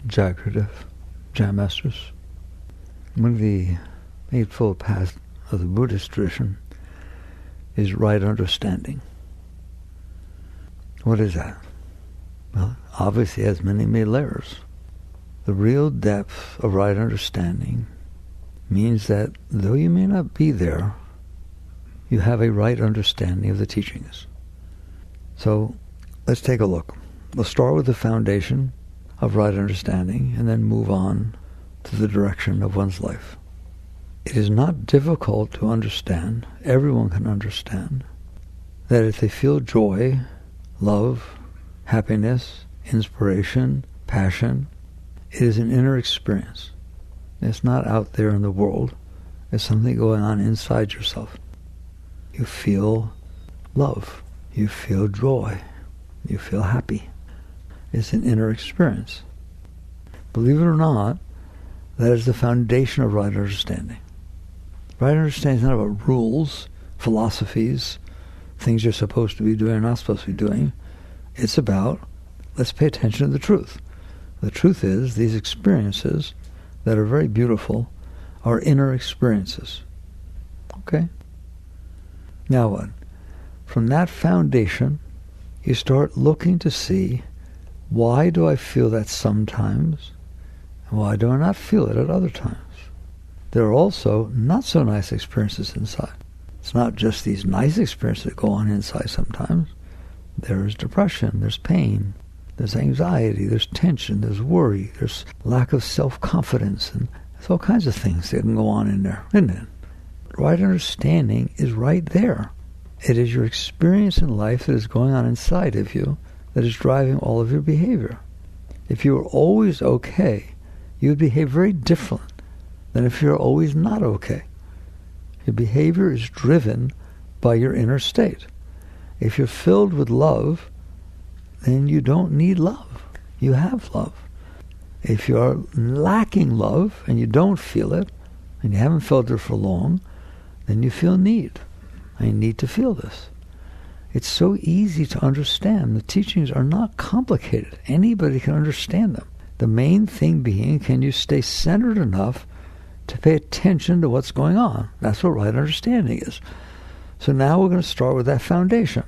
Jagradav, Jam Masters. One of the Eightfold Path of the Buddhist tradition is right understanding. What is that? Well, obviously it has many, many layers. The real depth of right understanding means that though you may not be there, you have a right understanding of the teachings. So let's take a look. We'll start with the foundation of right understanding and then move on to the direction of one's life. It is not difficult to understand, everyone can understand, that if they feel joy, love, happiness, inspiration, passion, it is an inner experience. It's not out there in the world. It's something going on inside yourself. You feel love. You feel joy. You feel happy. It's an inner experience. Believe it or not, that is the foundation of right understanding. Right understanding is not about rules, philosophies, things you're supposed to be doing or not supposed to be doing. It's about, let's pay attention to the truth. The truth is, these experiences that are very beautiful are inner experiences. Okay? Now what? From that foundation, you start looking to see, why do I feel that sometimes, and why do I not feel it at other times? There are also not so nice experiences inside. It's not just these nice experiences that go on inside sometimes. There's depression, there's pain, there's anxiety, there's tension, there's worry, there's lack of self-confidence, and there's all kinds of things that can go on in there, isn't it? Right understanding is right there. It is your experience in life that is going on inside of you that is driving all of your behavior. If you were always okay, you would behave very different than if you're always not okay. Your behavior is driven by your inner state. If you're filled with love, then you don't need love. You have love. If you're lacking love and you don't feel it, and you haven't felt it for long, then you feel need. I need to feel this. It's so easy to understand. The teachings are not complicated. Anybody can understand them. The main thing being, can you stay centered enough to pay attention to what's going on? That's what right understanding is. So now we're going to start with that foundation.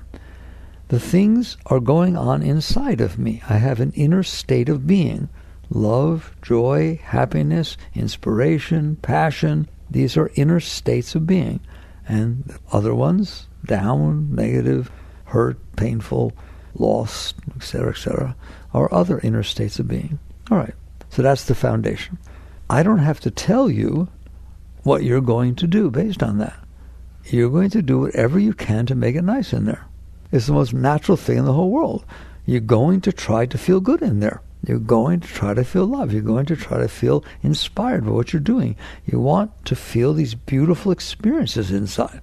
The things are going on inside of me. I have an inner state of being. Love, joy, happiness, inspiration, passion. These are inner states of being. And the other ones, down, negative, hurt, painful, lost, etc., are other inner states of being. All right, so that's the foundation. I don't have to tell you what you're going to do based on that. You're going to do whatever you can to make it nice in there. It's the most natural thing in the whole world. You're going to try to feel good in there. You're going to try to feel love. You're going to try to feel inspired by what you're doing. You want to feel these beautiful experiences inside.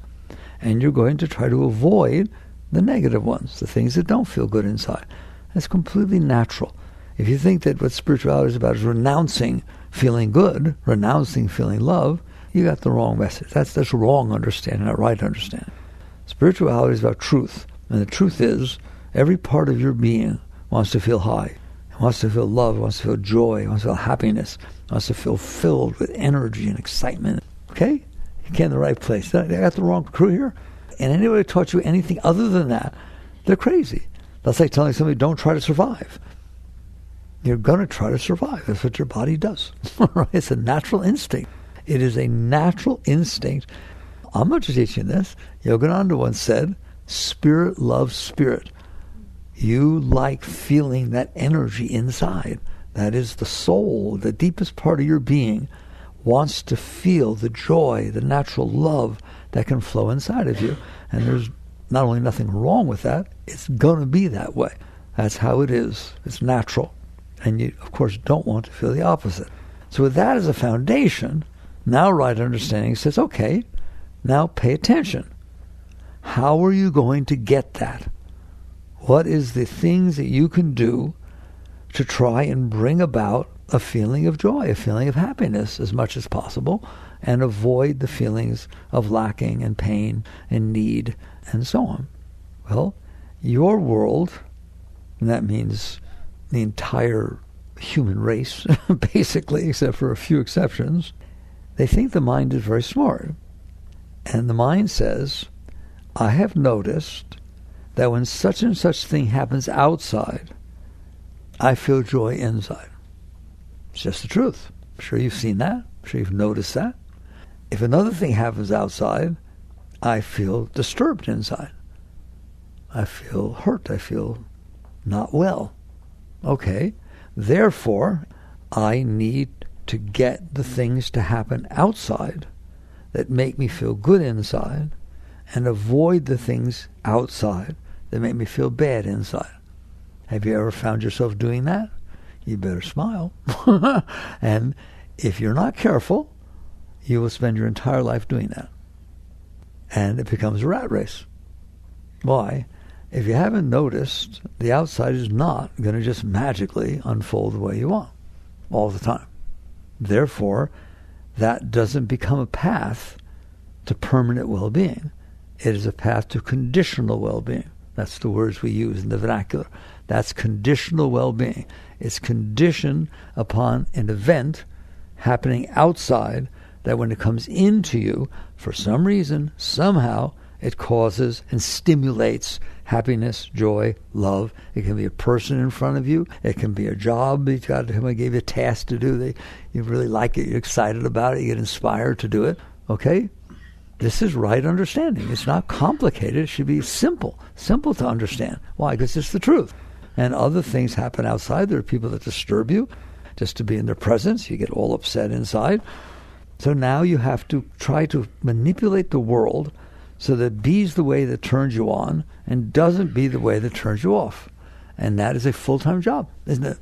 And you're going to try to avoid the negative ones, the things that don't feel good inside. That's completely natural. If you think that what spirituality is about is renouncing feeling good, renouncing feeling love, you got the wrong message. That's wrong understanding, not right understanding. Spirituality is about truth. And the truth is, every part of your being wants to feel high. It wants to feel love, wants to feel joy, wants to feel happiness, wants to feel filled with energy and excitement. Okay? You came to the right place. I got the wrong crew here? And anybody who taught you anything other than that, they're crazy. That's like telling somebody, don't try to survive. You're going to try to survive. That's what your body does. It's a natural instinct. It is a natural instinct. I'm not just teaching this. Yogananda once said, spirit loves spirit. You like feeling that energy inside. That is the soul, the deepest part of your being, wants to feel the joy, the natural love that can flow inside of you. And there's not only nothing wrong with that, it's going to be that way. That's how it is. It's natural. And you, of course, don't want to feel the opposite. So with that as a foundation, now right understanding says, okay, now pay attention. How are you going to get that? What is the things that you can do to try and bring about a feeling of joy, a feeling of happiness as much as possible, and avoid the feelings of lacking and pain and need and so on? Well, your world, and that means the entire human race, basically, except for a few exceptions, they think the mind is very smart. And the mind says, I have noticed that when such and such thing happens outside, I feel joy inside. It's just the truth. I'm sure you've seen that. I'm sure you've noticed that. If another thing happens outside, I feel disturbed inside. I feel hurt. I feel not well. Okay. Therefore, I need to get the things to happen outside that make me feel good inside and avoid the things outside that make me feel bad inside. Have you ever found yourself doing that? You better smile. And if you're not careful, you will spend your entire life doing that. And it becomes a rat race. Why? If you haven't noticed, the outside is not going to just magically unfold the way you want all the time. Therefore, that doesn't become a path to permanent well-being. It is a path to conditional well-being. That's the words we use in the vernacular. That's conditional well-being. It's conditioned upon an event happening outside that when it comes into you, for some reason, somehow, it causes and stimulates happiness, joy, love. It can be a person in front of you. It can be a job. Somebody gave you a task to do. You really like it. You're excited about it. You get inspired to do it. Okay? This is right understanding. It's not complicated. It should be simple to understand. Why? Because it's the truth. And other things happen outside. There are people that disturb you. Just to be in their presence, you get all upset inside. So now you have to try to manipulate the world so that it be's the way that turns you on and doesn't be the way that turns you off. And that is a full-time job, isn't it?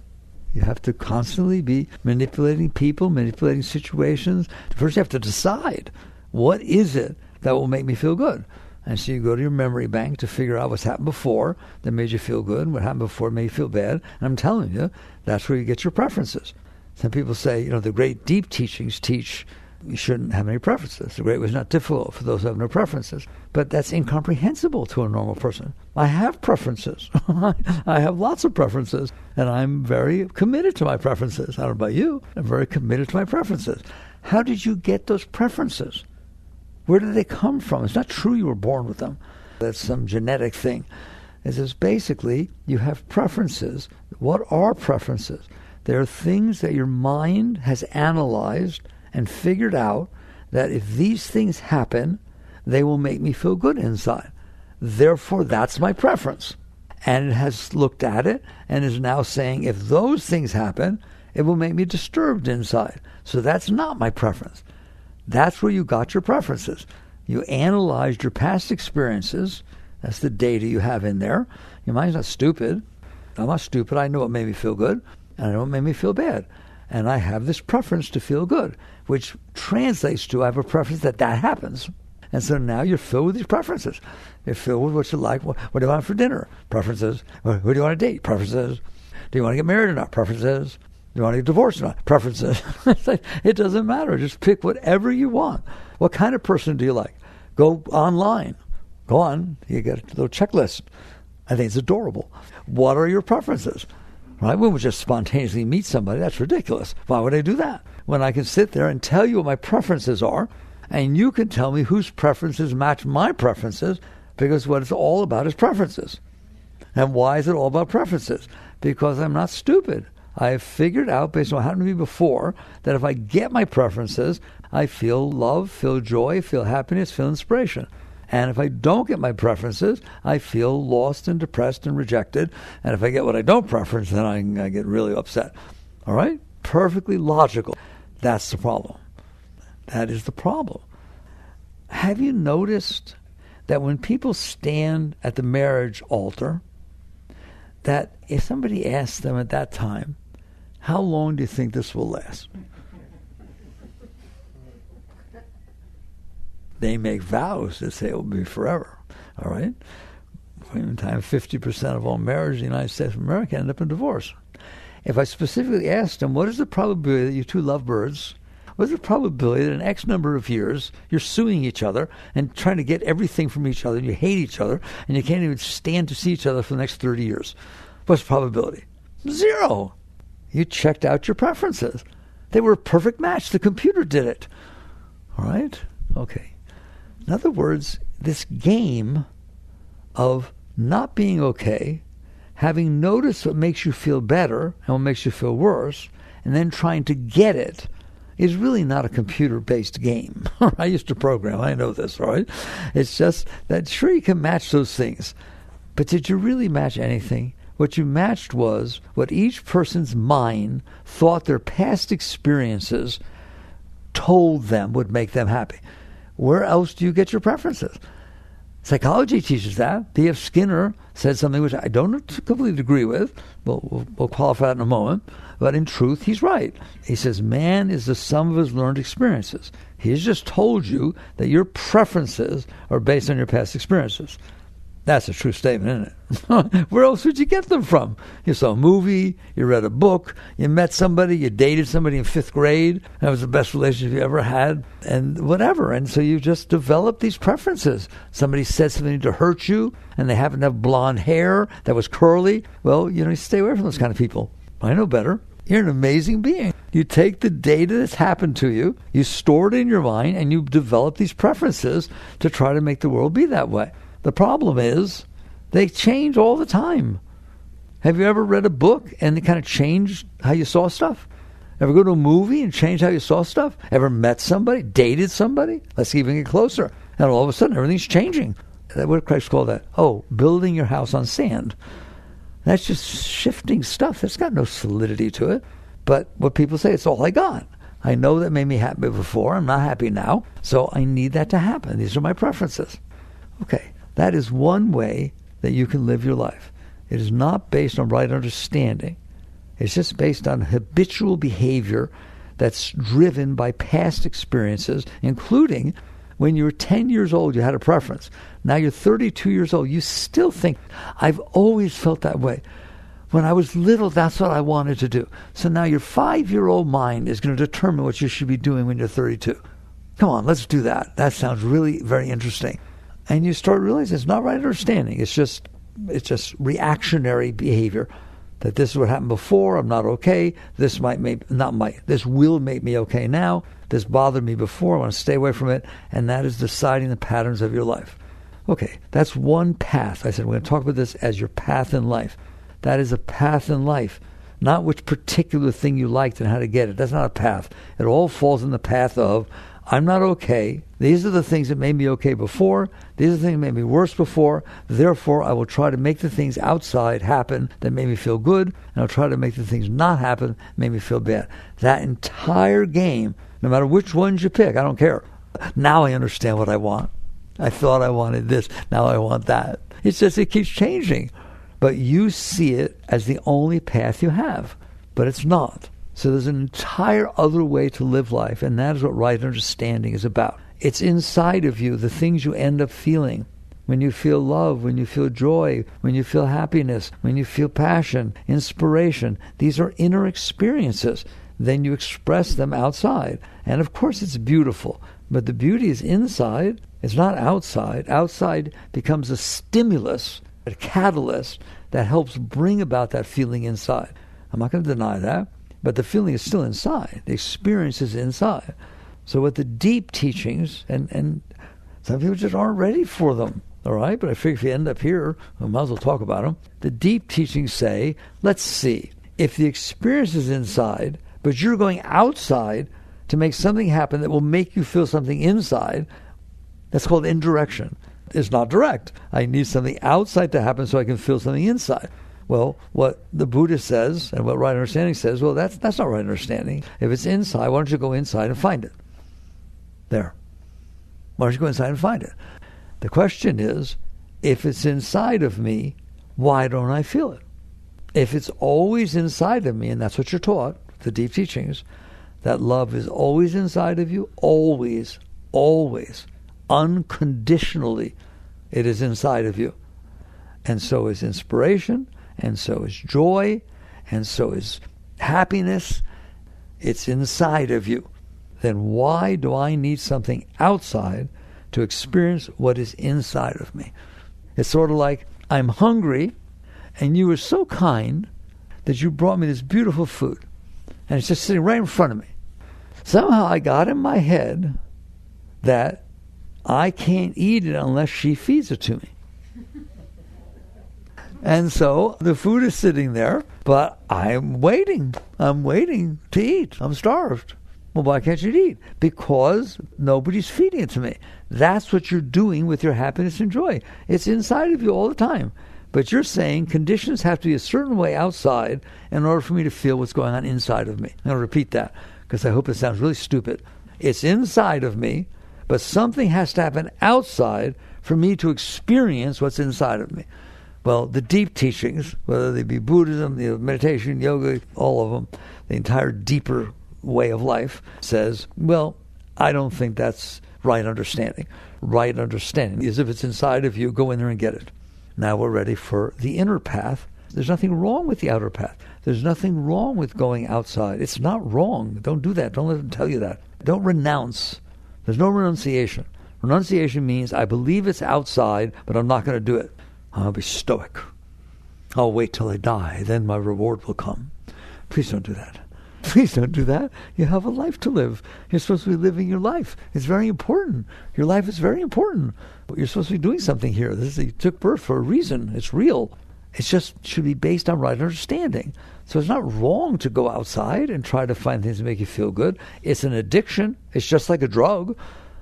You have to constantly be manipulating people, manipulating situations. First you have to decide, what is it that will make me feel good? And so you go to your memory bank to figure out what's happened before that made you feel good, and what happened before made you feel bad. And I'm telling you, that's where you get your preferences. Some people say, the great deep teachings teach you shouldn't have any preferences. The great was not difficult for those who have no preferences. But that's incomprehensible to a normal person. I have preferences. I have lots of preferences, and I'm very committed to my preferences. I don't know about you. I'm very committed to my preferences. How did you get those preferences? Where did they come from? It's not true you were born with them. That's some genetic thing. It says basically you have preferences. What are preferences? There are things that your mind has analyzed and figured out that if these things happen, they will make me feel good inside. Therefore, that's my preference. And it has looked at it and is now saying, if those things happen, it will make me disturbed inside. So that's not my preference. That's where you got your preferences. You analyzed your past experiences. That's the data you have in there. Your mind's not stupid. I'm not stupid. I know what made me feel good, and I know what made me feel bad. And I have this preference to feel good, which translates to I have a preference that happens. And so now you're filled with these preferences. You're filled with what you like. What do you want for dinner? Preferences. Who do you want to date? Preferences. Do you want to get married or not? Preferences. Do you want to get divorced or not? Preferences. It doesn't matter. Just pick whatever you want. What kind of person do you like? Go online. Go on. You get a little checklist. I think it's adorable. What are your preferences? Right? We would just spontaneously meet somebody. That's ridiculous. Why would I do that? When I can sit there and tell you what my preferences are, and you can tell me whose preferences match my preferences, because what it's all about is preferences. And why is it all about preferences? Because I'm not stupid. I have figured out, based on what happened to me before, that if I get my preferences, I feel love, feel joy, feel happiness, feel inspiration. And if I don't get my preferences, I feel lost and depressed and rejected. And if I get what I don't preference, then I get really upset. All right? Perfectly logical. That's the problem. That is the problem. Have you noticed that when people stand at the marriage altar, that if somebody asks them at that time, how long do you think this will last? They make vows that say it will be forever. All right? In time, 50% of all marriages in the United States of America end up in divorce. If I specifically asked them, what is the probability that you two lovebirds, what is the probability that in X number of years you're suing each other and trying to get everything from each other, and you hate each other, and you can't even stand to see each other for the next 30 years? What's the probability? 0. You checked out your preferences. They were a perfect match. The computer did it. All right? Okay. In other words, this game of not being okay, having noticed what makes you feel better and what makes you feel worse, and then trying to get it, is really not a computer-based game. I used to program. I know this, right? It's just that, sure, you can match those things. But did you really match anything? What you matched was what each person's mind thought their past experiences told them would make them happy. Where else do you get your preferences? Psychology teaches that. B.F. Skinner said something which I don't completely agree with. We'll qualify that in a moment. But in truth, he's right. He says, man is the sum of his learned experiences. He has just told you that your preferences are based on your past experiences. That's a true statement, isn't it? Where else would you get them from? You saw a movie, you read a book, you met somebody, you dated somebody in 5th grade. That was the best relationship you ever had, and whatever. And so you just develop these preferences. Somebody said something to hurt you, and they happen to have blonde hair that was curly. Well, you stay away from those kind of people. I know better. You're an amazing being. You take the data that's happened to you, you store it in your mind, and you develop these preferences to try to make the world be that way. The problem is they change all the time. Have you ever read a book and it kind of changed how you saw stuff? Ever go to a movie and change how you saw stuff? Ever met somebody, dated somebody? Let's even get closer. And all of a sudden, everything's changing. What did Christ call that? Oh, building your house on sand. That's just shifting stuff. It's got no solidity to it. But what people say, it's all I got. I know that made me happy before. I'm not happy now. So I need that to happen. These are my preferences. Okay. That is one way that you can live your life. It is not based on right understanding. It's just based on habitual behavior that's driven by past experiences, including when you were 10 years old, you had a preference. Now you're 32 years old, you still think, I've always felt that way. When I was little, that's what I wanted to do. So now your 5-year-old mind is going to determine what you should be doing when you're 32. Come on, let's do that. That sounds really very interesting. And you start realizing it's not right understanding. It's just reactionary behavior. That this is what happened before. I'm not okay. This this will make me okay now. This bothered me before. I want to stay away from it. And that is deciding the patterns of your life. Okay, that's one path. I said we're going to talk about this as your path in life. That is a path in life, not which particular thing you liked and how to get it. That's not a path. It all falls in the path of, I'm not okay. These are the things that made me okay before. These are the things that made me worse before. Therefore, I will try to make the things outside happen that made me feel good, and I'll try to make the things not happen that made me feel bad. That entire game, no matter which ones you pick, I don't care. Now I understand what I want. I thought I wanted this. Now I want that. It's just it keeps changing. But you see it as the only path you have. But it's not. So there's an entire other way to live life, and that is what right understanding is about. It's inside of you, the things you end up feeling. When you feel love, when you feel joy, when you feel happiness, when you feel passion, inspiration, these are inner experiences. Then you express them outside. And of course it's beautiful, but the beauty is inside. It's not outside. Outside becomes a stimulus, a catalyst that helps bring about that feeling inside. I'm not going to deny that. But the feeling is still inside. The experience is inside. So what the deep teachings, and some people just aren't ready for them, all right? But I figure if you end up here, we might as well talk about them. The deep teachings say, let's see, if the experience is inside, but you're going outside to make something happen that will make you feel something inside, that's called indirection. It's not direct. I need something outside to happen so I can feel something inside. Well, what the Buddha says and what right understanding says, well, that's not right understanding. If it's inside, why don't you go inside and find it? There. Why don't you go inside and find it? The question is, if it's inside of me, why don't I feel it? If it's always inside of me, and that's what you're taught, the deep teachings, that love is always inside of you, always, always, unconditionally, it is inside of you. And so is inspiration, and so is joy, and so is happiness. It's inside of you. Then why do I need something outside to experience what is inside of me? It's sort of like, I'm hungry, and you were so kind that you brought me this beautiful food, and it's just sitting right in front of me. Somehow I got in my head that I can't eat it unless she feeds it to me. And so the food is sitting there, but I'm waiting. I'm waiting to eat. I'm starved. Well, why can't you eat? Because nobody's feeding it to me. That's what you're doing with your happiness and joy. It's inside of you all the time. But you're saying conditions have to be a certain way outside in order for me to feel what's going on inside of me. I'm going to repeat that because I hope it sounds really stupid. It's inside of me, but something has to happen outside for me to experience what's inside of me. Well, the deep teachings, whether they be Buddhism, meditation, yoga, all of them, the entire deeper way of life says, well, I don't think that's right understanding. Right understanding is if it's inside of you, go in there and get it. Now we're ready for the inner path. There's nothing wrong with the outer path. There's nothing wrong with going outside. It's not wrong. Don't do that. Don't let them tell you that. Don't renounce. There's no renunciation. Renunciation means I believe it's outside, but I'm not going to do it. I'll be stoic. I'll wait till I die. Then my reward will come. Please don't do that. Please don't do that. You have a life to live. You're supposed to be living your life. It's very important. Your life is very important. You're supposed to be doing something here. You took birth for a reason. It's real. It just should be based on right understanding. So it's not wrong to go outside and try to find things that make you feel good. It's an addiction. It's just like a drug.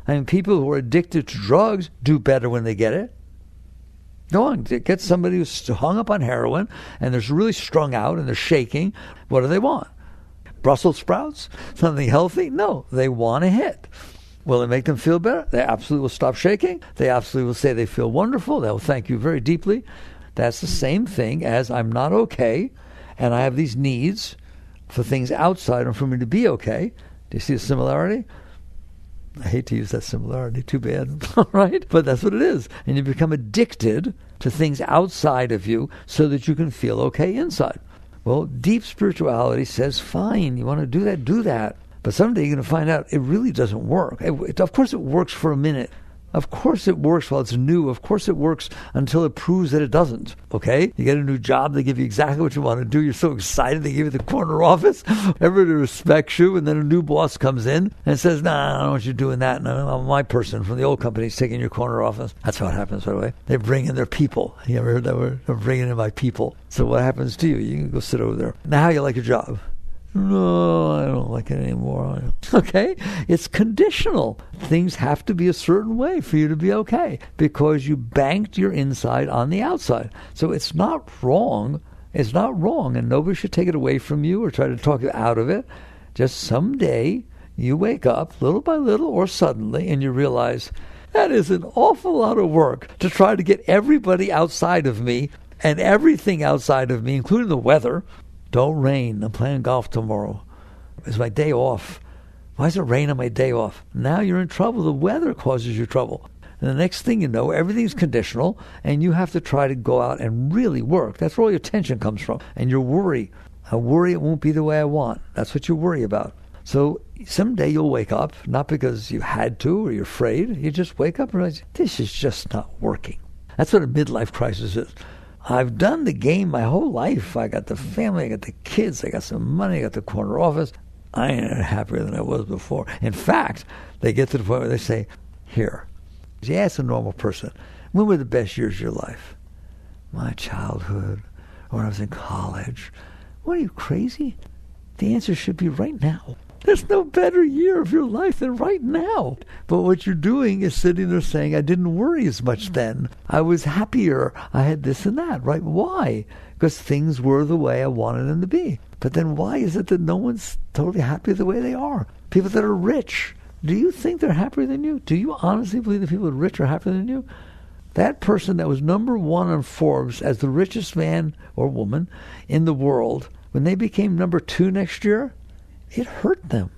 I mean, people who are addicted to drugs do better when they get it. Go on, get somebody who's hung up on heroin and they're really strung out and they're shaking. What do they want? Brussels sprouts? Something healthy? No, they want a hit. Will it make them feel better? They absolutely will stop shaking. They absolutely will say they feel wonderful. They will thank you very deeply. That's the same thing as I'm not okay and I have these needs for things outside and for me to be okay. Do you see the similarity? I hate to use that similarity, too bad, right? But that's what it is. And you become addicted to things outside of you so that you can feel okay inside. Well, deep spirituality says, fine, you want to do that, do that. But someday you're going to find out it really doesn't work. Of course it works for a minute. Of course it works while it's new. Of course it works until it proves that it doesn't. Okay? You get a new job, they give you exactly what you want to do. You're so excited, they give you the corner office. Everybody respects you, and then a new boss comes in and says, nah, I don't want you doing that. No, my person from the old company is taking your corner office. That's how it happens, by the way. They bring in their people. You ever heard that word? They're bringing in my people. So what happens to you? You can go sit over there. Now, how you like your job? No, I don't like it anymore. Okay? It's conditional. Things have to be a certain way for you to be okay because you banked your inside on the outside. So it's not wrong. It's not wrong, and nobody should take it away from you or try to talk you out of it. Just someday you wake up, little by little or suddenly, and you realize that is an awful lot of work to try to get everybody outside of me and everything outside of me, including the weather. Don't rain. I'm playing golf tomorrow. It's my day off. Why does it rain on my day off? Now you're in trouble. The weather causes you trouble. And the next thing you know, everything's conditional, and you have to try to go out and really work. That's where all your tension comes from. And your worry. I worry it won't be the way I want. That's what you worry about. So someday you'll wake up, not because you had to or you're afraid. You just wake up and realize, this is just not working. That's what a midlife crisis is. I've done the game my whole life. I got the family, I got the kids, I got some money, I got the corner office. I ain't happier than I was before. In fact, they get to the point where they say, here, you ask a normal person, when were the best years of your life? My childhood, or when I was in college. What, are you crazy? The answer should be right now. There's no better year of your life than right now. But what you're doing is sitting there saying, I didn't worry as much then. I was happier. I had this and that, right? Why? Because things were the way I wanted them to be. But then why is it that no one's totally happy the way they are? People that are rich, do you think they're happier than you? Do you honestly believe that people that are rich are happier than you? That person that was number one on Forbes as the richest man or woman in the world, when they became number two next year, it hurt them.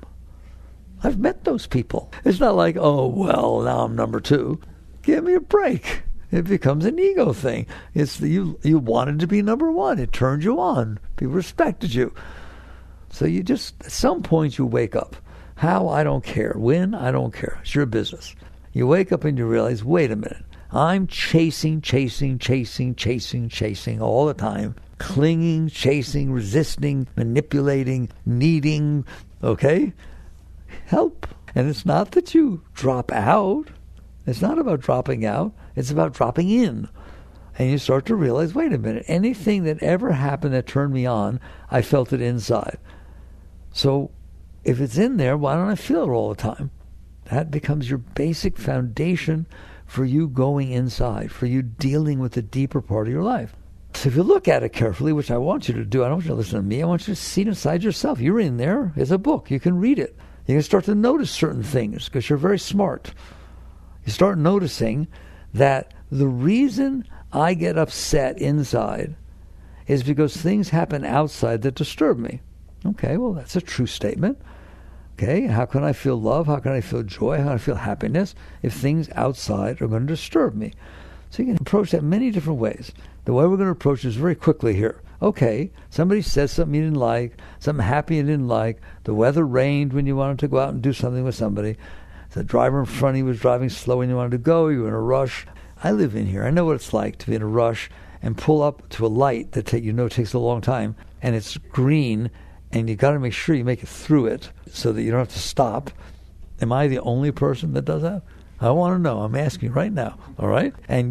I've met those people. It's not like, oh, well, now I'm number two. Give me a break. It becomes an ego thing. It's you wanted to be number one. It turned you on. People respected you. So you just, at some point you wake up. How? I don't care. When? I don't care. It's your business. You wake up and you realize, wait a minute. I'm chasing all the time. clinging, chasing, resisting, manipulating, needing, okay? Help. And it's not that you drop out. It's not about dropping out. It's about dropping in. And you start to realize, wait a minute, anything that ever happened that turned me on, I felt it inside. So if it's in there, why don't I feel it all the time? That becomes your basic foundation for you going inside, for you dealing with the deeper part of your life. So if you look at it carefully, which I want you to do, I don't want you to listen to me, I want you to see it inside yourself. You're in there. It's a book. You can read it. You can start to notice certain things because you're very smart. You start noticing that the reason I get upset inside is because things happen outside that disturb me. Okay, well, that's a true statement. Okay, how can I feel love? How can I feel joy? How can I feel happiness if things outside are going to disturb me? So you can approach that many different ways. The way we're going to approach this very quickly here. Okay, somebody says something you didn't like, something happy you didn't like, the weather rained when you wanted to go out and do something with somebody, the driver in front of you was driving slow when you wanted to go, you were in a rush. I live in here. I know what it's like to be in a rush and pull up to a light that takes a long time, and it's green, and you got to make sure you make it through it so that you don't have to stop. Am I the only person that does that? I want to know. I'm asking right now, all right? And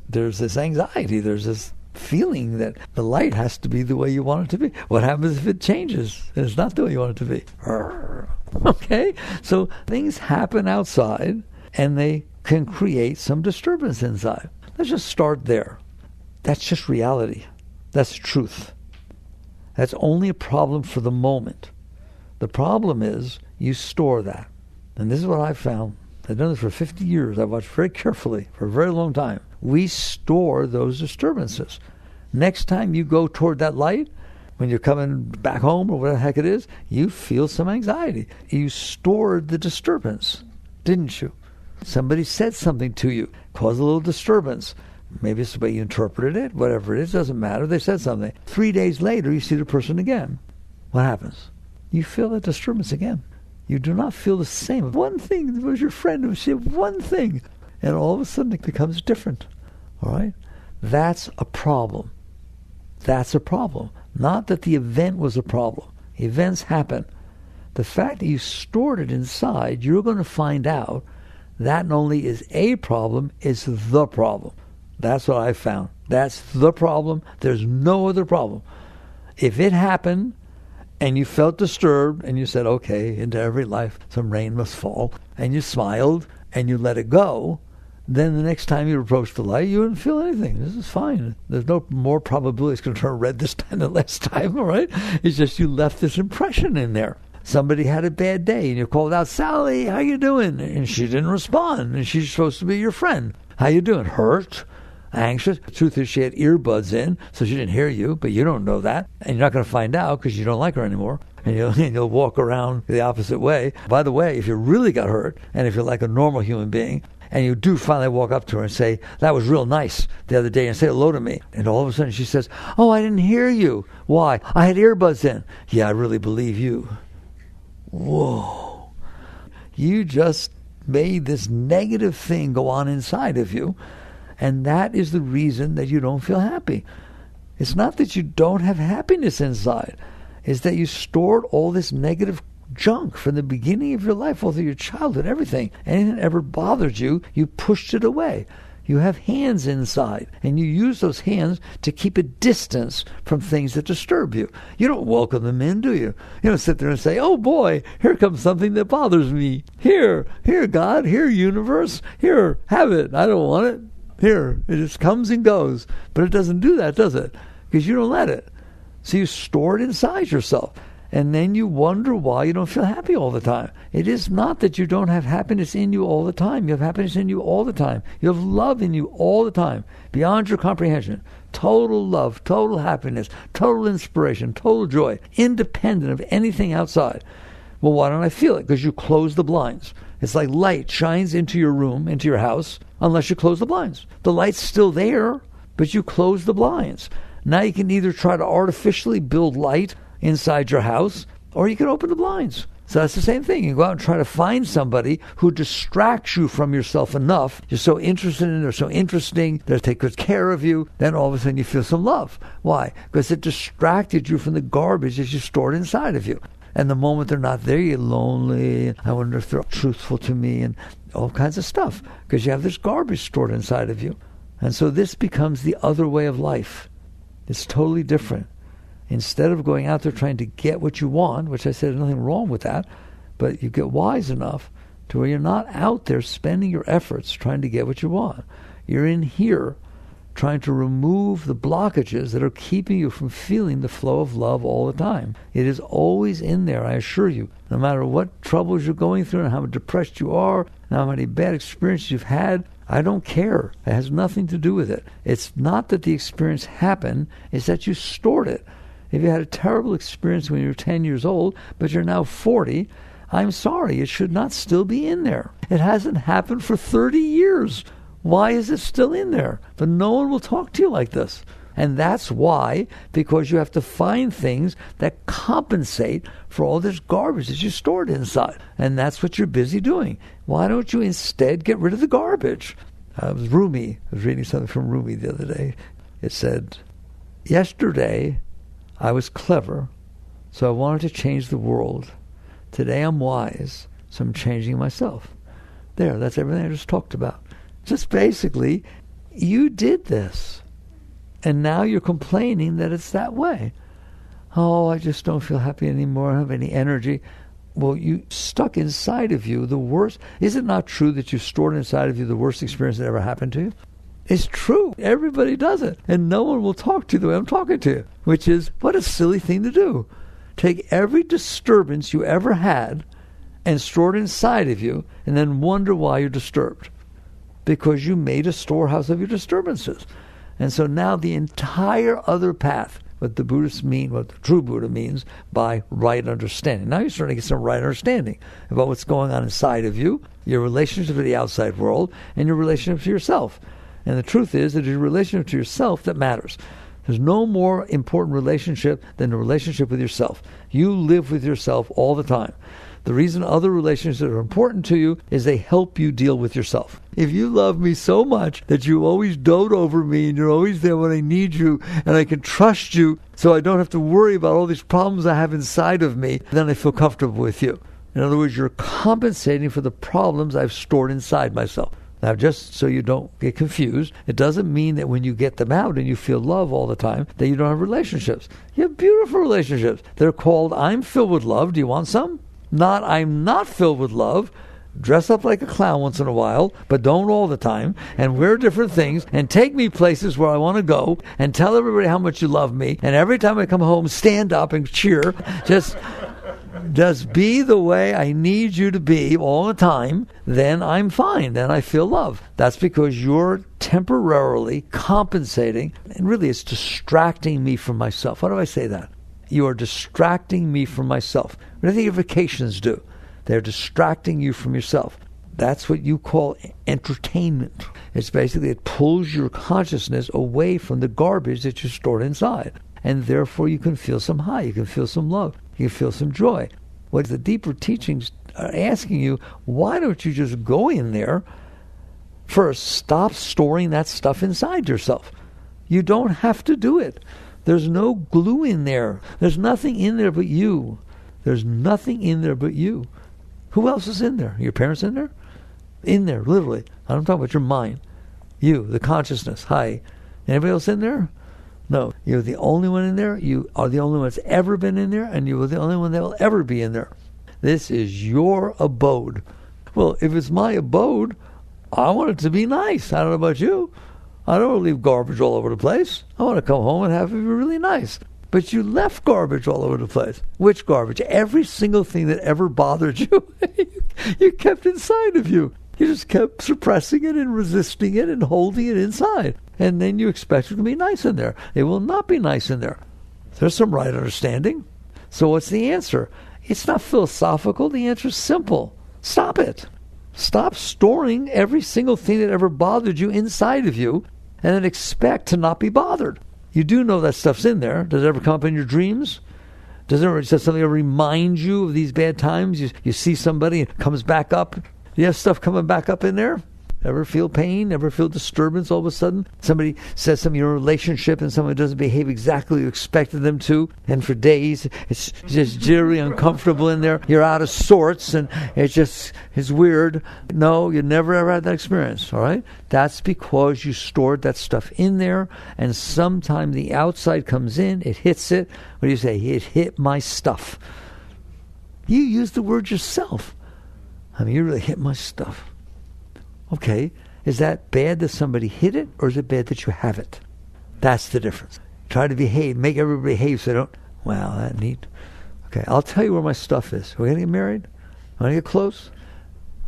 there's this anxiety, there's this feeling that the light has to be the way you want it to be. What happens if it changes and it's not the way you want it to be? Okay? So things happen outside and they can create some disturbance inside. Let's just start there. That's just reality. That's truth. That's only a problem for the moment. The problem is you store that. And this is what I've found. I've done this for 50 years. I've watched very carefully for a very long time. We store those disturbances. Next time you go toward that light, when you're coming back home or whatever the heck it is, you feel some anxiety. You stored the disturbance, didn't you? Somebody said something to you, caused a little disturbance. Maybe it's the way you interpreted it, whatever it is, doesn't matter. They said something. 3 days later, you see the person again. What happens? You feel that disturbance again. You do not feel the same. One thing was your friend who said one thing, and all of a sudden it becomes different. All right? That's a problem. That's a problem. Not that the event was a problem. Events happen. The fact that you stored it inside, you're going to find out that not only is a problem, it's the problem. That's what I found. That's the problem. There's no other problem. If it happened and you felt disturbed and you said, okay, into every life some rain must fall, and you smiled and you let it go, then the next time you approach the light, you wouldn't feel anything. This is fine. There's no more probability it's going to turn red this time than last time, all right? It's just you left this impression in there. Somebody had a bad day and you called out, Sally, how you doing? And she didn't respond, and she's supposed to be your friend. How you doing? Hurt? Anxious? The truth is she had earbuds in, so she didn't hear you, but you don't know that. And you're not going to find out because you don't like her anymore. And you'll walk around the opposite way. By the way, if you really got hurt, and if you're like a normal human being, and you do finally walk up to her and say, that was real nice the other day, and say hello to me. And all of a sudden she says, oh, I didn't hear you. Why? I had earbuds in. Yeah, I really believe you. Whoa. You just made this negative thing go on inside of you, and that is the reason that you don't feel happy. It's not that you don't have happiness inside. It's that you stored all this negative junk from the beginning of your life, all through your childhood, everything. Anything that ever bothered you, you pushed it away. You have hands inside, and you use those hands to keep a distance from things that disturb you. You don't welcome them in, do you? You don't sit there and say, oh boy, here comes something that bothers me. Here, God, here, universe, here, have it. I don't want it. Here, it just comes and goes. But it doesn't do that, does it? Because you don't let it. So you store it inside yourself. And then you wonder why you don't feel happy all the time. It is not that you don't have happiness in you all the time. You have happiness in you all the time. You have love in you all the time, beyond your comprehension. Total love, total happiness, total inspiration, total joy, independent of anything outside. Well, why don't I feel it? Because you close the blinds. It's like light shines into your room, into your house, unless you close the blinds. The light's still there, but you close the blinds. Now you can either try to artificially build light inside your house, or you can open the blinds. So that's the same thing. You go out and try to find somebody who distracts you from yourself enough. You're so interested in them, they're so interesting, they take good care of you. Then all of a sudden you feel some love. Why? Because it distracted you from the garbage that you stored inside of you. And the moment they're not there, you're lonely. I wonder if they're truthful to me and all kinds of stuff. Because you have this garbage stored inside of you. And so this becomes the other way of life. It's totally different. Instead of going out there trying to get what you want, which I said there's nothing wrong with that, but you get wise enough to where you're not out there spending your efforts trying to get what you want. You're in here trying to remove the blockages that are keeping you from feeling the flow of love all the time. It is always in there, I assure you. No matter what troubles you're going through and how depressed you are, and how many bad experiences you've had, I don't care. It has nothing to do with it. It's not that the experience happened, it's that you stored it. If you had a terrible experience when you were 10 years old, but you're now 40, I'm sorry, it should not still be in there. It hasn't happened for 30 years. Why is it still in there? But no one will talk to you like this. And that's why, because you have to find things that compensate for all this garbage that you stored inside. And that's what you're busy doing. Why don't you instead get rid of the garbage? I was reading something from Rumi the other day. It said, yesterday I was clever, so I wanted to change the world. Today I'm wise, so I'm changing myself. There, that's everything I just talked about. Just basically, you did this. And now you're complaining that it's that way. Oh, I just don't feel happy anymore. I don't have any energy. Well, you stuck inside of you the worst. Is it not true that you stored inside of you the worst experience that ever happened to you? It's true. Everybody does it. And no one will talk to you the way I'm talking to you, which is, what a silly thing to do. Take every disturbance you ever had and store it inside of you and then wonder why you're disturbed. Because you made a storehouse of your disturbances. And so now the entire other path, what the Buddhists mean, what the true Buddha means by right understanding. Now you're starting to get some right understanding about what's going on inside of you, your relationship to the outside world, and your relationship to yourself. And the truth is that it's your relationship to yourself that matters. There's no more important relationship than the relationship with yourself. You live with yourself all the time. The reason other relationships are important to you is they help you deal with yourself. If you love me so much that you always dote over me and you're always there when I need you and I can trust you so I don't have to worry about all these problems I have inside of me, then I feel comfortable with you. In other words, you're compensating for the problems I've stored inside myself. Now, just so you don't get confused, it doesn't mean that when you get them out and you feel love all the time, that you don't have relationships. You have beautiful relationships. They're called, I'm filled with love. Do you want some? Not, I'm not filled with love. Dress up like a clown once in a while, but don't all the time, and wear different things, and take me places where I want to go, and tell everybody how much you love me, and every time I come home, stand up and cheer. Just be the way I need you to be all the time, then I'm fine. Then I feel love. That's because you're temporarily compensating, and really it's distracting me from myself. Why do I say that? You are distracting me from myself. What do you think your vacations do? They're distracting you from yourself. That's what you call entertainment. It's basically, it pulls your consciousness away from the garbage that you stored inside. And therefore you can feel some high, you can feel some love, you can feel some joy. What the deeper teachings are asking you, why don't you just go in there first, stop storing that stuff inside yourself. You don't have to do it. There's no glue in there. There's nothing in there but you. There's nothing in there but you. Who else is in there? Your parents in there? In there, literally. I'm talking about your mind. You, the consciousness. Hi. Anybody else in there? No. You're the only one in there. You are the only one that's ever been in there, and you are the only one that will ever be in there. This is your abode. Well, if it's my abode, I want it to be nice. I don't know about you. I don't want to leave garbage all over the place. I want to come home and have it be really nice. But you left garbage all over the place. Which garbage? Every single thing that ever bothered you, you kept inside of you. You just kept suppressing it and resisting it and holding it inside. And then you expect it to be nice in there. It will not be nice in there. There's some right understanding. So what's the answer? It's not philosophical. The answer is simple. Stop it. Stop storing every single thing that ever bothered you inside of you and then expect to not be bothered. You do know that stuff's in there. Does it ever come up in your dreams? Does something remind you of these bad times? You see somebody and it comes back up. Do you have stuff coming back up in there? Ever feel pain? Ever feel disturbance all of a sudden? Somebody says something in a relationship and someone doesn't behave exactly you expected them to, and for days it's just jittery, uncomfortable in there. You're out of sorts and it's weird. No, you never ever had that experience, all right? That's because you stored that stuff in there, and sometime the outside comes in, it hits it. What do you say? It hit my stuff. You use the word yourself. I mean, you really hit my stuff. Okay, is that bad that somebody hit it, or is it bad that you have it? That's the difference. Try to behave, make everybody behave so they don't, wow, that's neat. Okay, I'll tell you where my stuff is. We're going to get married? I'm going to get close?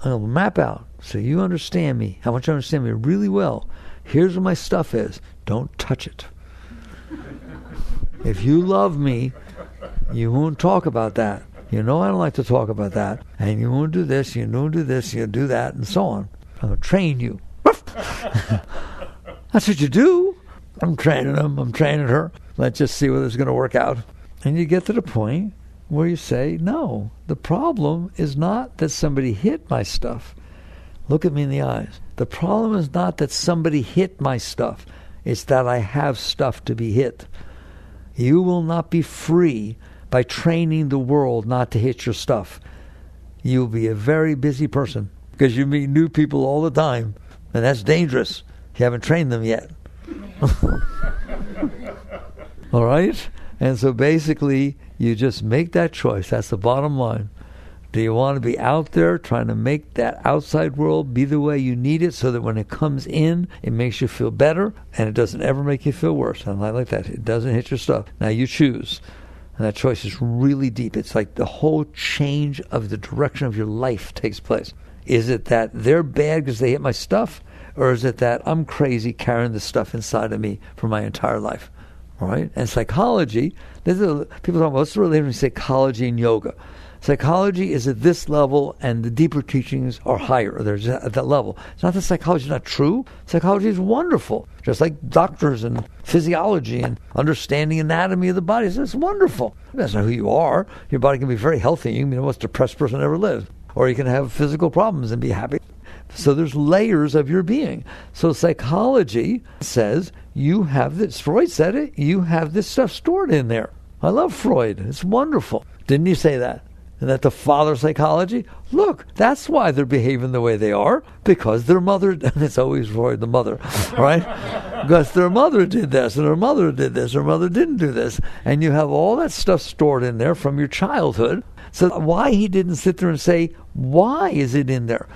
I'm going to map out so you understand me. I want you to understand me really well. Here's where my stuff is. Don't touch it. If you love me, you won't talk about that. You know I don't like to talk about that. And you won't do this, you don't do this, you do that, and so on. I'm going to train you. That's what you do. I'm training him. I'm training her. Let's just see whether it's going to work out. And you get to the point where you say, no, the problem is not that somebody hit my stuff. Look at me in the eyes. The problem is not that somebody hit my stuff. It's that I have stuff to be hit. You will not be free by training the world not to hit your stuff. You'll be a very busy person, because you meet new people all the time, and that's dangerous. You haven't trained them yet. All right? And so basically, you just make that choice. That's the bottom line. Do you want to be out there trying to make that outside world be the way you need it, so that when it comes in, it makes you feel better, and it doesn't ever make you feel worse? And I like that. It doesn't hit your stuff. Now you choose. And that choice is really deep. It's like the whole change of the direction of your life takes place. Is it that they're bad because they hit my stuff? Or is it that I'm crazy carrying the stuff inside of me for my entire life? All right? And psychology, people talk about what's the relation between psychology and yoga? Psychology is at this level, and the deeper teachings are higher. They're just at that level. It's not that psychology is not true. Psychology is wonderful. Just like doctors and physiology and understanding anatomy of the body. It's wonderful. That's not who you are. Your body can be very healthy. You can be the most depressed person ever lived. Or you can have physical problems and be happy. So there's layers of your being. So psychology says you have this. Freud said it. You have this stuff stored in there. I love Freud. It's wonderful. Didn't you say that? And that the father of psychology? Look, that's why they're behaving the way they are. Because their mother, and it's always Freud, the mother, right? Because their mother did this, and their mother did this, their mother didn't do this. And you have all that stuff stored in there from your childhood. So why he didn't sit there and say, why is it in there?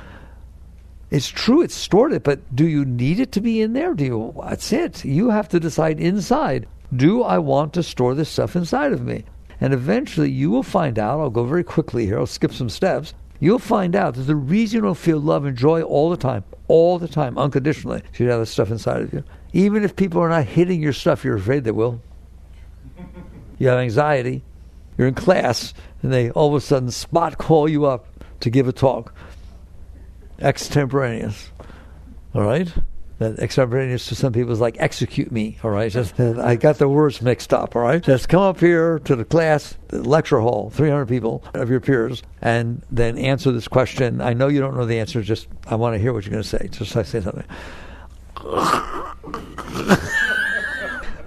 It's true, it's stored, but do you need it to be in there? That's it. You have to decide inside, do I want to store this stuff inside of me? And eventually you will find out, I'll go very quickly here, I'll skip some steps, you'll find out that the reason you don't feel love and joy all the time, unconditionally, is you have this stuff inside of you. Even if people are not hitting your stuff, you're afraid they will. You have anxiety. You're in class, and they all of a sudden spot call you up to give a talk. Extemporaneous. All right? That extemporaneous to some people is like execute me. All right? I got the words mixed up. All right? Just come up here to the class, the lecture hall, 300 people of your peers, and then answer this question. I know you don't know the answer. Just I want to hear what you're going to say. Just say something.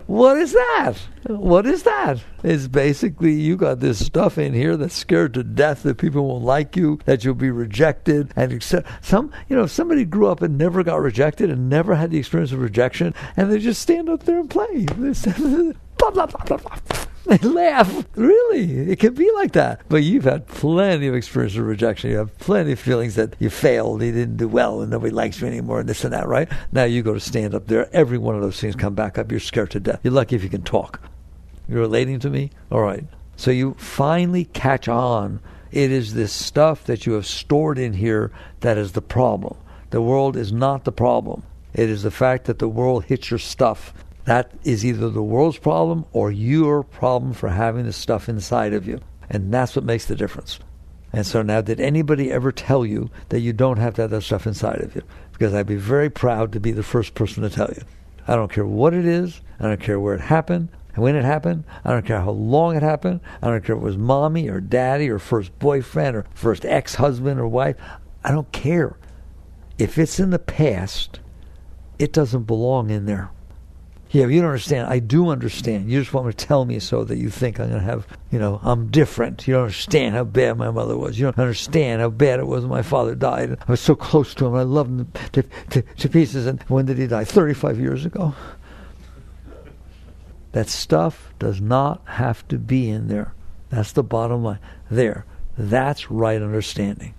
What is that? What is that? It's basically you got this stuff in here that's scared to death that people won't like you, that you'll be rejected, and if somebody grew up and never got rejected and never had the experience of rejection, and they just stand up there and play. Blah, blah, blah, blah, blah. They laugh. Really, it can be like that. But you've had plenty of experience of rejection. You have plenty of feelings that you failed, you didn't do well, and nobody likes you anymore, and this and that, right? Now you go to stand up there. Every one of those things come back up. You're scared to death. You're lucky if you can talk. You're relating to me? All right. So you finally catch on. It is this stuff that you have stored in here that is the problem. The world is not the problem. It is the fact that the world hits your stuff. That is either the world's problem or your problem for having the stuff inside of you. And that's what makes the difference. And so now, did anybody ever tell you that you don't have to have that stuff inside of you? Because I'd be very proud to be the first person to tell you. I don't care what it is. I don't care where it happened. And when it happened, I don't care how long it happened. I don't care if it was mommy or daddy or first boyfriend or first ex-husband or wife. I don't care. If it's in the past, it doesn't belong in there. Yeah, you don't understand. I do understand. You just want to tell me so that you think I'm going to have, I'm different. You don't understand how bad my mother was. You don't understand how bad it was when my father died. I was so close to him. I loved him to pieces. And when did he die? 35 years ago. That stuff does not have to be in there. That's the bottom line. There. That's right understanding.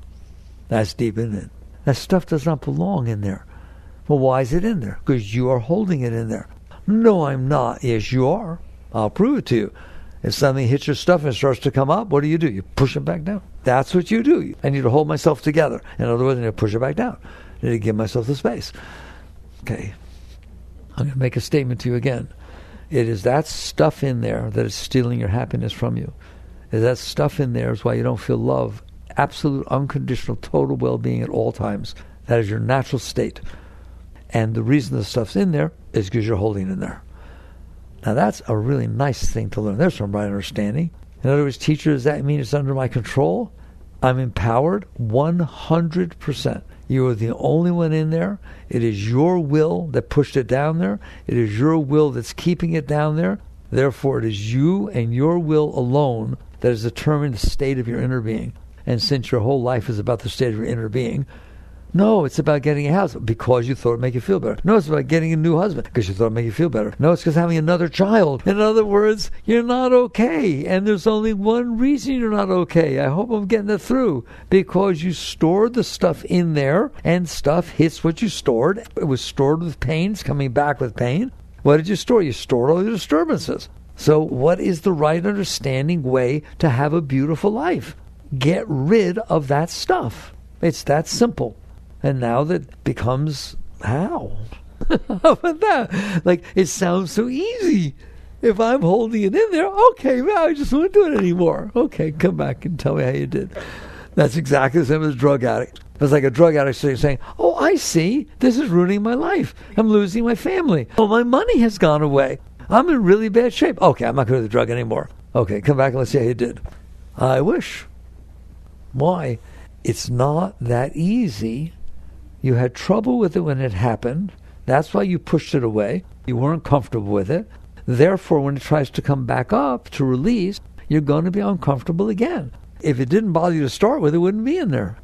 That's deep in it. That stuff does not belong in there. Well, why is it in there? Because you are holding it in there. No, I'm not. Yes, you are. I'll prove it to you. If something hits your stuff and it starts to come up, what do? You push it back down. That's what you do. I need to hold myself together. In other words, I need to push it back down. I need to give myself the space. Okay. I'm going to make a statement to you again. It is that stuff in there that is stealing your happiness from you. Is that stuff in there is why you don't feel love, absolute, unconditional, total well-being at all times. That is your natural state. And the reason the stuff's in there is because you're holding it in there. Now that's a really nice thing to learn. There's some right understanding. In other words, teacher, does that mean it's under my control? I'm empowered 100%. You are the only one in there. It is your will that pushed it down there. It is your will that's keeping it down there. Therefore, it is you and your will alone that has determined the state of your inner being. And since your whole life is about the state of your inner being, no, it's about getting a house because you thought it would make you feel better. No, it's about getting a new husband because you thought it would make you feel better. No, it's because having another child. In other words, you're not okay. And there's only one reason you're not okay. I hope I'm getting it through. Because you stored the stuff in there and stuff hits what you stored. It was stored with pain. It's coming back with pain. What did you store? You stored all your disturbances. So what is the right understanding way to have a beautiful life? Get rid of that stuff. It's that simple. And now that becomes how? How about that? Like, it sounds so easy. If I'm holding it in there, okay, well, I just won't do it anymore. Okay, come back and tell me how you did. That's exactly the same as a drug addict. It's like a drug addict saying, oh, I see. This is ruining my life. I'm losing my family. Oh, my money has gone away. I'm in really bad shape. Okay, I'm not going to do the drug anymore. Okay, come back and let's see how you did. I wish. Why? It's not that easy. You had trouble with it when it happened. That's why you pushed it away. You weren't comfortable with it. Therefore, when it tries to come back up to release, you're going to be uncomfortable again. If it didn't bother you to start with, it wouldn't be in there.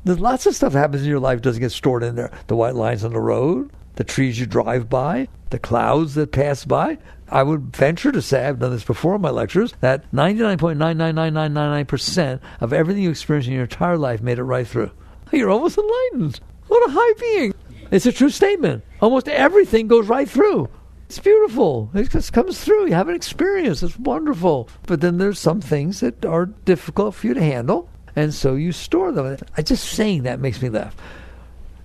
There's lots of stuff that happens in your life doesn't get stored in there. The white lines on the road, the trees you drive by, the clouds that pass by. I would venture to say, I've done this before in my lectures, that 99.999999% of everything you experience in your entire life made it right through. You're almost enlightened. What a high being. It's a true statement. Almost everything goes right through. It's beautiful. It just comes through. You have an experience. It's wonderful. But then there's some things that are difficult for you to handle, and so you store them. Just saying that makes me laugh.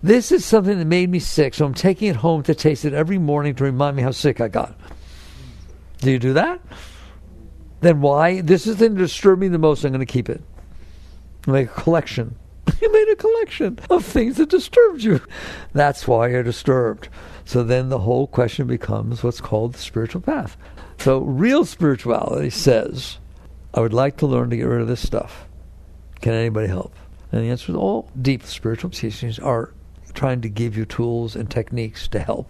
This is something that made me sick, so I'm taking it home to taste it every morning to remind me how sick I got. Do you do that? Then why? This is the thing that disturbed me the most. I'm going to keep it. I'll make a collection. You made a collection of things that disturbed you. That's why you're disturbed. So then the whole question becomes what's called the spiritual path. So real spirituality says, I would like to learn to get rid of this stuff. Can anybody help? And the answer is all deep spiritual teachings are trying to give you tools and techniques to help.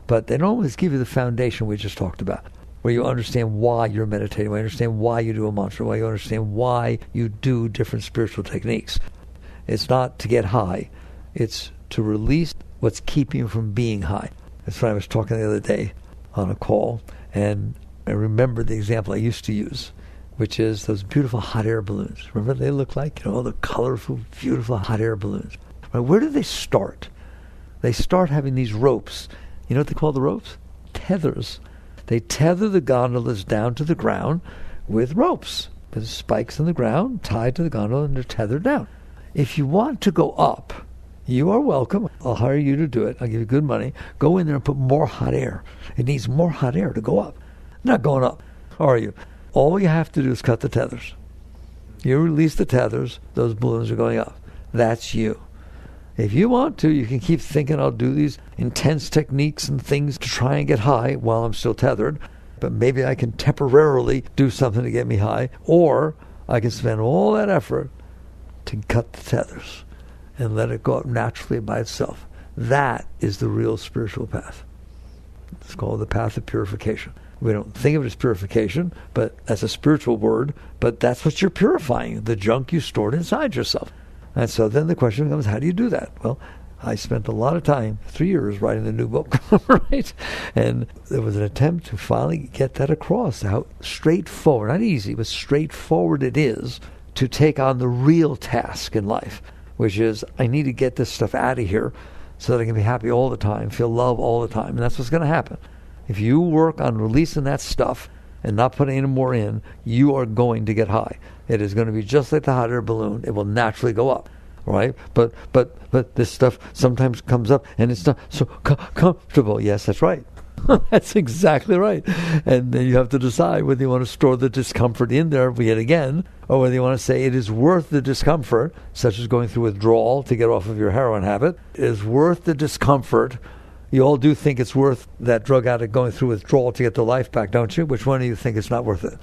But they don't always give you the foundation we just talked about, where you understand why you're meditating, where you understand why you do a mantra, why you understand why you do different spiritual techniques. It's not to get high. It's to release what's keeping you from being high. That's what I was talking the other day on a call, and I remember the example I used to use, which is those beautiful hot air balloons. Remember what they look like? All the colorful, beautiful hot air balloons. Right, where do they start? They start having these ropes. You know what they call the ropes? Tethers. They tether the gondolas down to the ground with ropes. There's spikes in the ground tied to the gondola, and they're tethered down. If you want to go up, you are welcome. I'll hire you to do it. I'll give you good money. Go in there and put more hot air. It needs more hot air to go up. Not going up, are you? All you have to do is cut the tethers. You release the tethers, those balloons are going up. That's you. If you want to, you can keep thinking I'll do these intense techniques and things to try and get high while I'm still tethered. but maybe I can temporarily do something to get me high, or I can spend all that effort to cut the tethers and let it go up naturally by itself. That is the real spiritual path. It's called the path of purification. We don't think of it as purification, but that's a spiritual word, but that's what you're purifying, the junk you stored inside yourself. And so then the question becomes, how do you do that? Well, I spent a lot of time, 3 years, writing the new book, right? And there was an attempt to finally get that across, how straightforward, not easy, but straightforward it is to take on the real task in life, which is I need to get this stuff out of here so that I can be happy all the time, feel love all the time. And that's what's going to happen. If you work on releasing that stuff and not putting any more in, you are going to get high. It is going to be just like the hot air balloon. It will naturally go up, right? But this stuff sometimes comes up and it's not so comfortable. Yes, that's right. That's exactly right. And then you have to decide whether you want to store the discomfort in there yet again, or whether you want to say it is worth the discomfort, such as going through withdrawal to get off of your heroin habit. It is worth the discomfort. You all do think it's worth that drug addict going through withdrawal to get the life back, don't you? Which one do you think it's not worth it?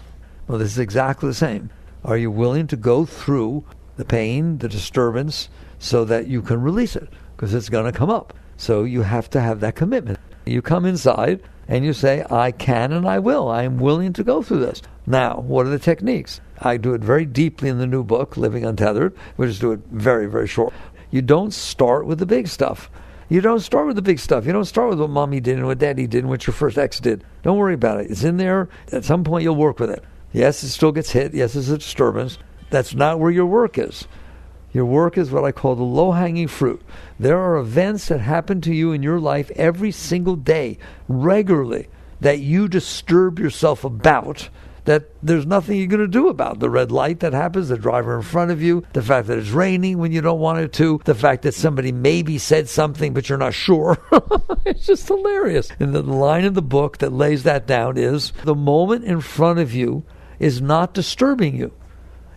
Well, this is exactly the same. Are you willing to go through the pain, the disturbance, so that you can release it? Because it's going to come up. So you have to have that commitment. You come inside and you say, I can and I will. I am willing to go through this. Now, what are the techniques? I do it very deeply in the new book, Living Untethered. We just do it very, very short. You don't start with the big stuff. You don't start with the big stuff. You don't start with what mommy did and what daddy did and what your first ex did. Don't worry about it. It's in there. At some point you'll work with it. Yes, it still gets hit. Yes, it's a disturbance. That's not where your work is. Your work is what I call the low-hanging fruit. There are events that happen to you in your life every single day, regularly, that you disturb yourself about, that there's nothing you're going to do about. The red light that happens, the driver in front of you, the fact that it's raining when you don't want it to, the fact that somebody maybe said something but you're not sure. It's just hilarious. And the line in the book that lays that down is, the moment in front of you is not disturbing you.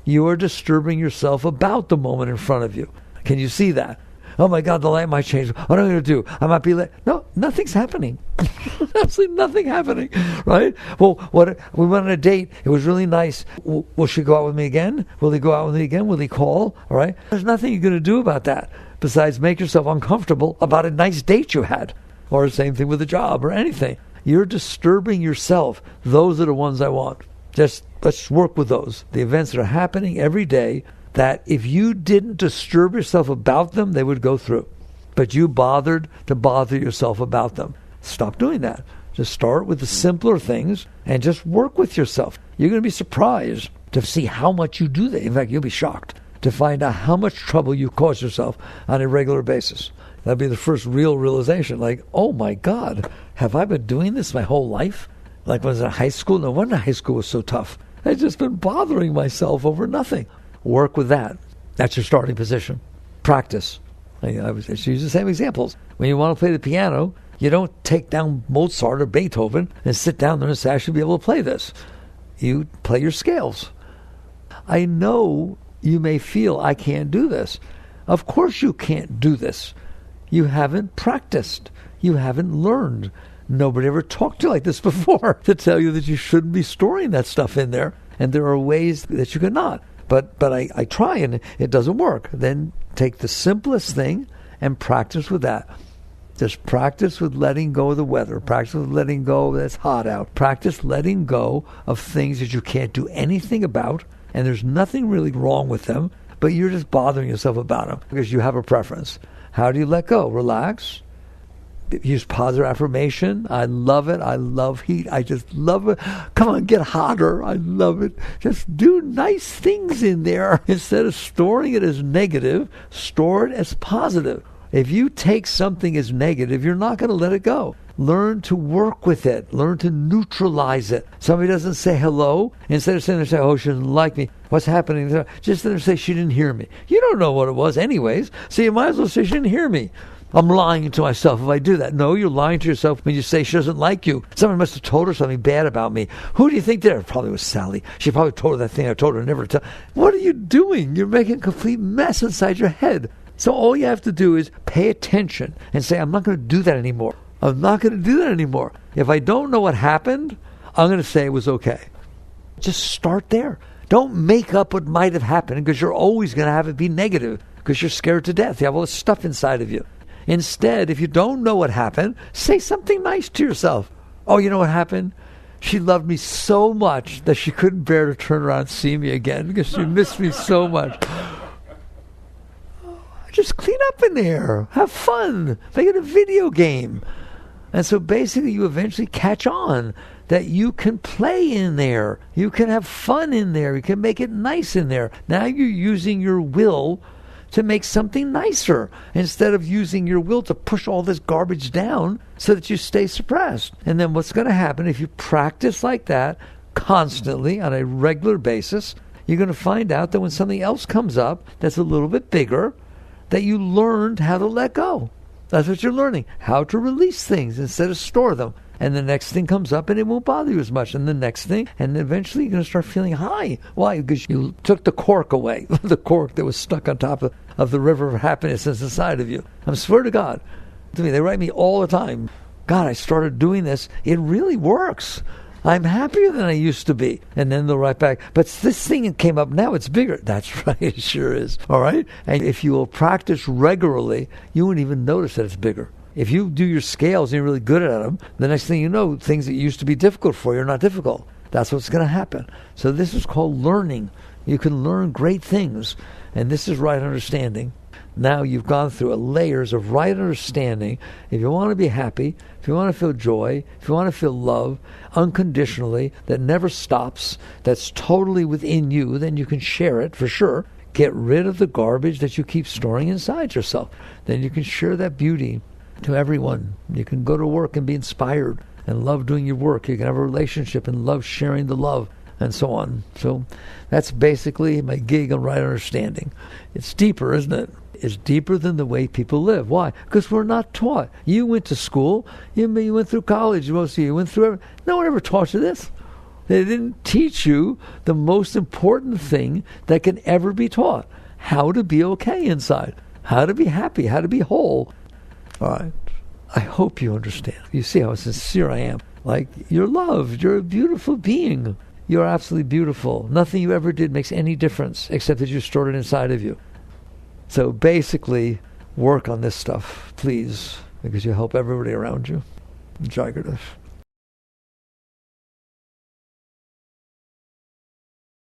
You are disturbing yourself about the moment in front of you. Can you see that? Oh my God, the light might change. What am I going to do? I might be late. No, nothing's happening. Absolutely nothing happening, right? Well, we went on a date. It was really nice. Will she go out with me again? Will he go out with me again? Will he call? All right? There's nothing you're going to do about that besides make yourself uncomfortable about a nice date you had. Or the same thing with a job or anything. You're disturbing yourself. Those are the ones I want. Just let's work with those. The events that are happening every day, that if you didn't disturb yourself about them, they would go through. But you bothered to bother yourself about them. Stop doing that. Just start with the simpler things and just work with yourself. You're going to be surprised to see how much you do that. In fact, you'll be shocked to find out how much trouble you cause yourself on a regular basis. That'll be the first real realization. Like, oh my God, have I been doing this my whole life? Like when I was in high school? No wonder high school was so tough. I've just been bothering myself over nothing. Work with that. That's your starting position. Practice. I use the same examples. When you want to play the piano, you don't take down Mozart or Beethoven and sit down there and say, I should be able to play this. You play your scales. I know you may feel, I can't do this. Of course you can't do this. You haven't practiced. You haven't learned. Nobody ever talked to you like this before to tell you that you shouldn't be storing that stuff in there. And there are ways that you cannot. But I try and it doesn't work. Then take the simplest thing and practice with that. Just practice with letting go of the weather. Practice with letting go that it's hot out. Practice letting go of things that you can't do anything about, and there's nothing really wrong with them, but you're just bothering yourself about them because you have a preference. How do you let go? Relax. Use positive affirmation. I love it. I love heat. I just love it. Come on, get hotter. I love it. Just do nice things in there. Instead of storing it as negative, store it as positive. If you take something as negative, you're not going to let it go. Learn to work with it. Learn to neutralize it. Somebody doesn't say hello. Instead of saying, oh, she doesn't like me. What's happening? Just let her say she didn't hear me. You don't know what it was anyways, so you might as well say she didn't hear me. I'm lying to myself if I do that. No, you're lying to yourself when you say she doesn't like you. Someone must have told her something bad about me. Who do you think did it? Probably was Sally. She probably told her that thing I told her never to tell. What are you doing? You're making a complete mess inside your head. So all you have to do is pay attention and say, I'm not going to do that anymore. I'm not going to do that anymore. If I don't know what happened, I'm going to say it was okay. Just start there. Don't make up what might have happened, because you're always going to have it be negative because you're scared to death. You have all this stuff inside of you. Instead, if you don't know what happened, say something nice to yourself. Oh, you know what happened? She loved me so much that she couldn't bear to turn around and see me again because she missed me so much. Just clean up in there. Have fun. Make it a video game. And so basically you eventually catch on that you can play in there. You can have fun in there. You can make it nice in there. Now you're using your will to make something nicer instead of using your will to push all this garbage down so that you stay suppressed. And then what's going to happen if you practice like that constantly on a regular basis, you're going to find out that when something else comes up that's a little bit bigger, that you learned how to let go. That's what you're learning, how to release things instead of store them. And the next thing comes up and it won't bother you as much. And the next thing, and eventually you're going to start feeling high. Why? Because you took the cork away, the cork that was stuck on top of the river of happiness that's inside of you. I swear to God. To me, they write me all the time. God, I started doing this. It really works. I'm happier than I used to be. And then they'll write back, but this thing that came up now, it's bigger. That's right, it sure is. All right? And if you will practice regularly, you won't even notice that it's bigger. If you do your scales and you're really good at them, the next thing you know, things that used to be difficult for you are not difficult. That's what's going to happen. So this is called learning. You can learn great things. And this is right understanding. Now you've gone through layers of right understanding. If you want to be happy, if you want to feel joy, if you want to feel love unconditionally, that never stops, that's totally within you, then you can share it for sure. Get rid of the garbage that you keep storing inside yourself. Then you can share that beauty to everyone. You can go to work and be inspired and love doing your work. You can have a relationship and love sharing the love and so on. So that's basically my gig on right understanding. It's deeper, isn't it? It's deeper than the way people live. Why? Because we're not taught. You went to school. You went through college. Most of you went through no one ever taught you this. They didn't teach you the most important thing that can ever be taught. How to be okay inside. How to be happy. How to be whole. All right. I hope you understand. You see how sincere I am. Like, you're loved. You're a beautiful being. You're absolutely beautiful. Nothing you ever did makes any difference except that you stored it inside of you. So basically, work on this stuff, please, because you help everybody around you. Jai Gurudev.